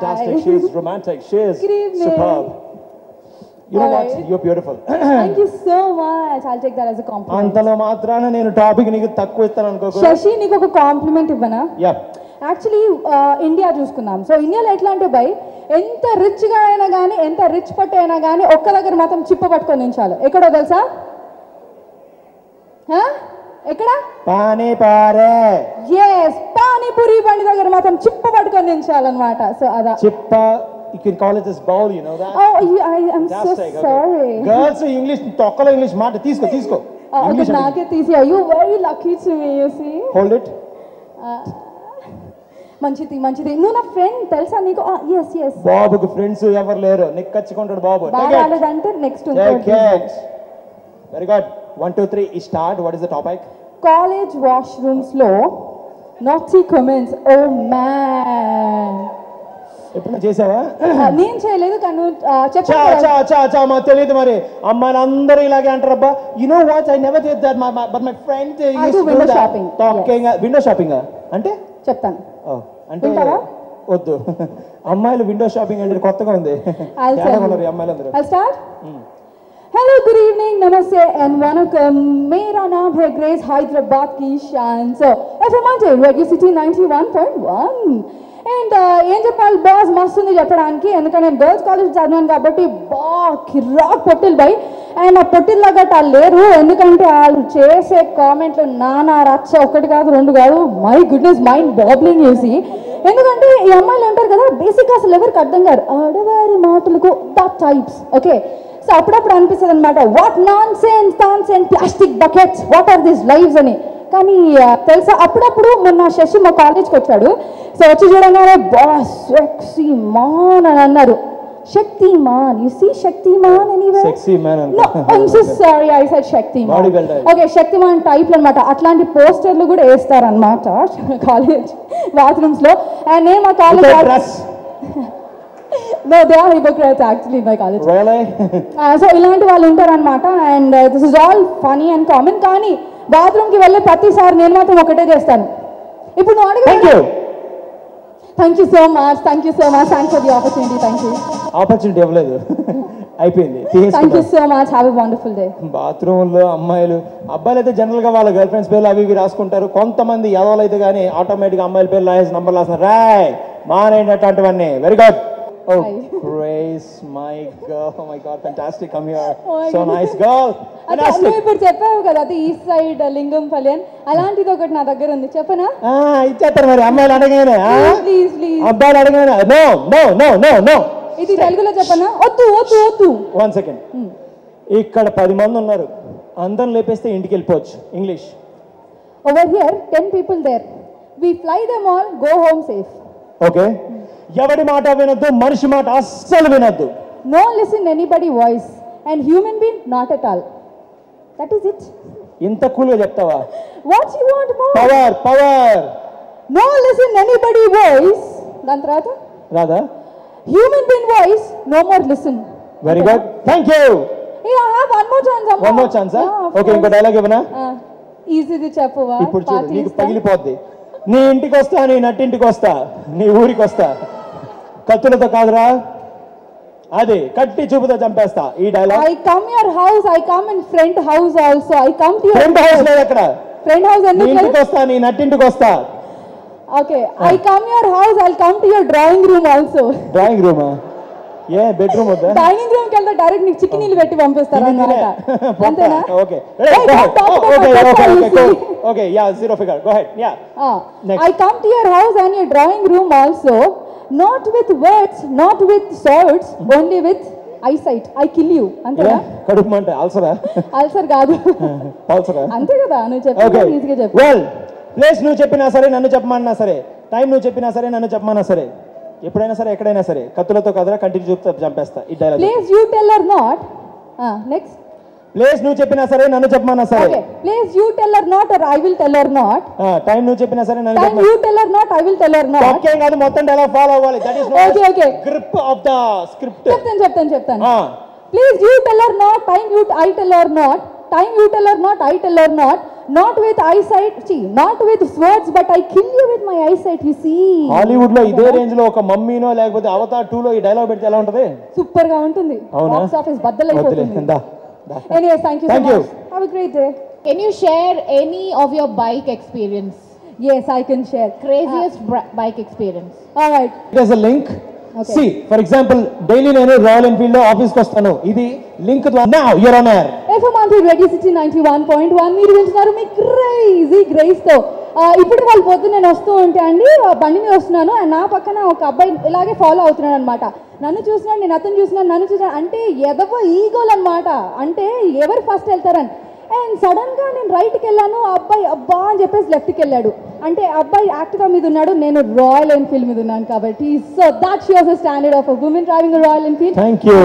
fantastic. She is romantic. She is Good evening. superb. You know what? Alright. You're beautiful. Thank you so much. I'll take that as a compliment. అంతలో మాత్రాన నేను topic నీకు తక్కువ ఇస్తాను అనుకోకు. శశి నీకు ఒక కాంప్లిమెంట్ ఇవ్వనా? యా. యాక్చువల్లీ ఇండియా చూసుకుందాం. సో ఇండియాలో ఎట్లా అంటే బై ఎంత రిచ్గా అయినా కానీ ఎంత రిచ్ పట్టు అయినా కానీ ఒక్క దగ్గర మాత్రం చిప్ప పట్టుకొని ఉంచాలి. ఎక్కడో తెలుసా? ఎక్కడ? పానీపారే. ఎస్, పానీపూరి బండి దగ్గర మాత్రం చిప్ప పట్టుకొని ఉంచాలన్నమాట. సో అదా చిప్ప. You can call it this bowl, you know that? Oh, I'm so sorry. Girls English తొక్కలో ఇంగ్లీష్ మాట తీసుకో. Okay, నాకే తీసి. Are you very lucky to me, you see? Hold it. మంచిది. నువ్వు నా ఫ్రెండ్ తెలుసా నీకు? ఎస్. బాబుకి ఫ్రెండ్స్ ఎవరు లేరు. నిక్కచ్చుకుంటాడు బాబు. బాగాలేదంటే next very good. 1 2 3 start. What is the topic? College washrooms లో నాటీ కమెంట్స్. ఓ మ్యాన్, ఎప్పుడు చేసావా? నేను చేయలేదు కానీ మా తెలియదు మరి. అమ్మాయిలు అందరూ ఇలాగే అంటారు. అబ్బా, you know what, I never did that, but my friend used to do that. Talking window shopping అంటే చెప్తాను. అంటే వద్దు. అమ్మాయిలు విండో షాపింగ్ అంటే కొత్తగా ఉంది. I'll start. Hello, good evening, namaste and vanakkam. Mera naam hai Grace, Hyderabad ki shan. So, FM Radio City 91.1. And ఏం చెప్పాలి బాస్, మస్తు ఉంది చెప్పడానికి. ఎందుకంటే నేను గర్ల్స్ కాలేజ్ చదివాను కాబట్టి కిర్రాక్ పొట్టిల్ బై. అండ్ ఆ పొట్టిల్ గట్ట లేరు, ఎందుకంటే వాళ్ళు చేసే కామెంట్లు నానా రచ్చ. ఒకటి కాదు రెండు కాదు, మై గుడ్నెస్, మైండ్ బాబ్లింగ్ చేసి. ఎందుకంటే ఈ అమ్మాయిలు అంటారు కదా, బేసిక్గా అసలు ఎవరికి అర్థం కాదు ఆడవారి మాటలకు దట్ టైప్స్. ఓకే, సో అప్పుడప్పుడు అనిపిస్తుంది అనమాట, what nonsense plastic buckets, what are this lives అని. కానీ తెలుసా, అప్పుడప్పుడు మొన్న శశి మా కాలేజ్కి వచ్చాడు. సో వచ్చి చూడగానే బాస్ సెక్సీ మాన్ అని అన్నారు. Shaktimaan, you see Shaktimaan anywhere? No, I'm so sorry, I said Shaktimaan. Okay, Shaktimaan type అన్నమాట. అట్లాంటి పోస్టర్లు కూడా వేస్తారనమాట కాలేజ్ బాత్రూమ్స్ లో. అండ్ నేను మా college No, they are hypocrites actually in my college. Really? So ఇలాంటి వాళ్ళు ఉంటారనమాట. And this is all funny and common. కానీ బాత్రూమ్కి వెళ్ళే ప్రతిసారి నేను మాత్రం ఒకటే చేస్తాను. ఇప్పుడు నువ్వు అడిగి thank you so much thanks for the opportunity. Opportunity ఇవ్వలేదు, అయిపోయింది. Thank you so much, have a wonderful day. బాత్రూంలో అమ్మాయిలు, అబ్బాయిలు అయితే జనరల్గా వాళ్ళ గర్ల్ ఫ్రెండ్స్ పేర్లు అవి ఇవి రాసుకుంటారు. కొంతమంది యాదవులు అయితే కానీ ఆటోమేటిక్గా అమ్మాయిల పేర్లు రాసి నంబర్ రాస్తున్నారు. రాయ్ మానేయండి అట్లాంటివన్నీ. Very good. Oh, Grace, my girl, oh my God, fantastic, come here, so nice girl, fantastic. నువ్వు ఇప్పుడు చెప్పావు కదా, అది ఈస్ట్ సైడ్ లింగంపల్లి అని, అలాంటిది ఒకటి నా దగ్గర ఉంది, చెప్పనా? ఇచ్చేస్తారు మరి. అమ్మాయిలు అడగానే, ప్లీజ్ అబ్బాయిలు అడగానే. నో. ఇది తెలుగులో చెప్పనా? వద్దు. 1 second. ఇక్కడ 10 మంది ఉన్నారు, అందరం లేపేస్తే ఇంటికి వెళ్ళిపోవచ్చు. English. Over here 10 people there, we fly them all, go home safe. Okay. ఎవడి మాట వినొద్దు, మనిషి మాట అస్సలు వినొద్దు. No listen anybody voice and human being not at all. That is it. ఇంత కూల్గా చెప్తావా? What you want more? Power. No listen anybody voice. దాని తర్వాత రాదా? Human being voice, no more listen. Very good. Thank you. Hey, I have one more chance. One more chance. Okay, ఇంకో dialogue ఇవ్వనా? ఈజీది చెప్పువా. ఇప్పుడు చూడు, నీకు పగిలిపోద్ది. నీ ఇంటికి వస్తా, నీ నట్టింటికి వస్తా, నీ ఊరికి వస్తా, కత్తులతో కాదురా, అది కట్టి చూపుతో చంపేస్తా. ఈ dialogue. I come your house, I come in friend house also, I come to your friend house లేదు అక్కడ. Friend house నీ ఇంటికి వస్తా, నీ నట్టింటికి వస్తా. Okay, I come your house, I'll come to your drawing room also. Drawing రూమా? ఏ bedroom వద్దా? డైనింగ్ రూమ్ కి వెళ్తే డైరెక్ట్ నీకు చికెన్ నీళ్ళు పెట్టి పంపిస్తారు అన్నమాట. అంతేనా? Okay. Okay, yeah, zero figure. Go head. Yeah. I come to your house and your drawing room also, not with words, not with swords, only with eyesight. I kill you. అంతేనా? కడుపు మంట. అల్సరా? Ulcer కాదు, అల్సరా. అంతే కదా. నువ్వు చెప్పు, ఈజీగా చెప్పు. వెల్, ప్లేస్ నువ్వు చెప్పినా సరే, నన్ను చెప్పమన్నా సరే, టైం నువ్వు చెప్పినా సరే, నన్ను చెప్పమన్నా సరే, ఎప్పుడైనా సరే, ఎక్కడైనా సరే, కత్తులతో కదరా, కంటిన్యూ చూపుతా చంపేస్తా. ఈ dialogue. Place you tell or not. Next. Place నువ్వు చెప్పినా సరే, నన్ను చెప్పమన్నా సరే. Okay, place you tell or not or I will tell or not. Time నువ్వు చెప్పినా సరే, నన్ను time you tell or not I will tell or not. Okay కాదు, మొత్తం డైలాగ్ ఫాలో అవ్వాలి. That is not grip of the script. చెప్తాను. Please you tell or not, time you I tell or not, time you tell or not, I tell or not with eyesight, not with swords, but I kill you with my eyesight, you see. Hollywood లో ఇదే range లో ఒక మమ్మీనో లేకపోతే Avatar 2 లో ఈ dialogue పెడితే ఎలా ఉంటది? సూపర్ గా ఉంటుంది. బాక్స్ ఆఫీస్ బద్దలైపోతుంది. Anyways, thank you so much. Have a great day. Can you share any of your bike experience? Yes, I can share. Craziest bike experience. All right. There's a link. Okay. See, for example, daily నేను royal Enfield లో office కి వస్తాను. ఇది link ద్వారా now you're on air. FM on Radio City 91.1 మీరు వింటున్నారు మీ crazy grace తో. ఇప్పుడు వాళ్ళు పొద్దున్న నేను వస్తూ ఉంటే అండి బండి మీద వస్తున్నాను అండ్ నా పక్కన ఒక అబ్బాయి ఇలాగే ఫాలో అవుతున్నాడు అనమాట. నన్ను చూసినాడు, నేను అతను చూసినాను, నన్ను చూసినాడు, అంటే ఎదవ ఈగోలు అనమాట. అంటే ఎవరు ఫస్ట్ వెళ్తారని. అండ్ సడన్ గా నేను రైట్కి వెళ్ళాను, ఆ అబ్బాయి అబ్బా అని చెప్పేసి లెఫ్ట్కి వెళ్ళాడు. అంటే అబ్బాయి యాక్టివా మీద ఉన్నాడు, నేను రాయల్ ఎన్ఫీల్డ్ మీద ఉన్నాను కాబట్టి. So that shows the standard of a women driving royal Enfield. Thank you.